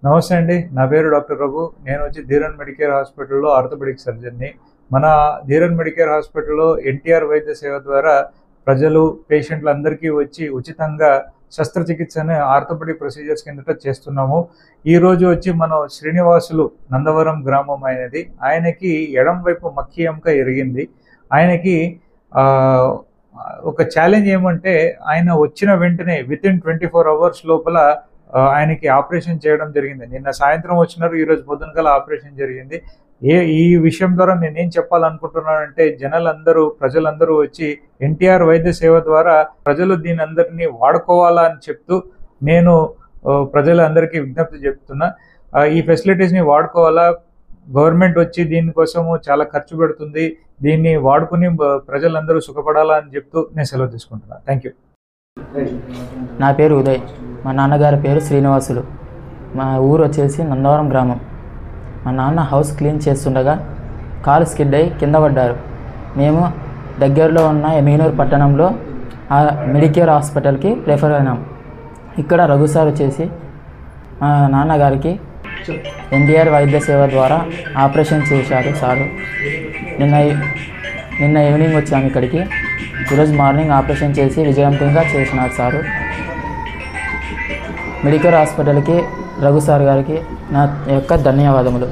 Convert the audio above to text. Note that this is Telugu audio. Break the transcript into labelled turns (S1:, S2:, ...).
S1: నమస్తే అండి. నా పేరు డాక్టర్ రఘు. నేను వచ్చి ధీరన్ మెడికేర్ హాస్పిటల్లో ఆర్థోపెడిక్ సర్జన్ని. మన ధీరన్ మెడికేర్ హాస్పిటల్లో ఎన్టీఆర్ వైద్య సేవ ద్వారా ప్రజలు, పేషెంట్లందరికీ వచ్చి ఉచితంగా శస్త్రచికిత్సని ఆర్థోపెడిక్ ప్రొసీజర్స్ కిందట చేస్తున్నాము. ఈరోజు వచ్చి మనం శ్రీనివాసులు నందవరం గ్రామం ఆయనది. ఆయనకి ఎడం వైపు మక్కి ఎముక ఇరిగింది. ఆయనకి ఒక ఛాలెంజ్ ఏమంటే ఆయన వచ్చిన వెంటనే వితిన్ 24 అవర్స్ లోపల ఆయనకి ఆపరేషన్ చేయడం జరిగింది. నిన్న సాయంత్రం వచ్చినారు, ఈరోజు పొద్దునకల ఆపరేషన్ జరిగింది. ఈ విషయం ద్వారా నేనేం చెప్పాలనుకుంటున్నానంటే ప్రజలందరూ వచ్చి ఎన్టీఆర్ వైద్య సేవ ద్వారా ప్రజలు దీని అందరినీ వాడుకోవాలా అని చెప్తూ నేను ప్రజలందరికీ విజ్ఞప్తి చెప్తున్నా. ఈ ఫెసిలిటీస్ని వాడుకోవాలా. గవర్నమెంట్ వచ్చి దీనికోసము చాలా ఖర్చు పెడుతుంది. దీన్ని వాడుకుని ప్రజలందరూ సుఖపడాలా అని చెప్తూ నేను సెలవు తీసుకుంటున్నాను. Thank you.
S2: నా పేరు ఉదయ్. మా నాన్నగారి పేరు శ్రీనివాసులు. మా ఊరు వచ్చేసి నందవరం గ్రామం. మా నాన్న హౌస్ క్లీన్ చేస్తుండగా కాలు స్కిడ్ అయి కింద పడ్డారు. మేము దగ్గరలో ఉన్న ఎమీనూరు పట్టణంలో మెడికేర్ హాస్పిటల్కి రెఫర్ అయినాం. ఇక్కడ రఘు సార్ వచ్చేసి మా నాన్నగారికి ఎన్టీఆర్ వైద్య సేవ ద్వారా ఆపరేషన్ చేశారు సారు. నిన్న ఈవినింగ్ వచ్చాము ఇక్కడికి. ఈరోజు మార్నింగ్ ఆపరేషన్ చేసి విజయవంతంగా చేసినారు సారు. మెడికేర్ హాస్పిటల్కి రఘు సార్ గారికి నా యొక్క ధన్యవాదములు.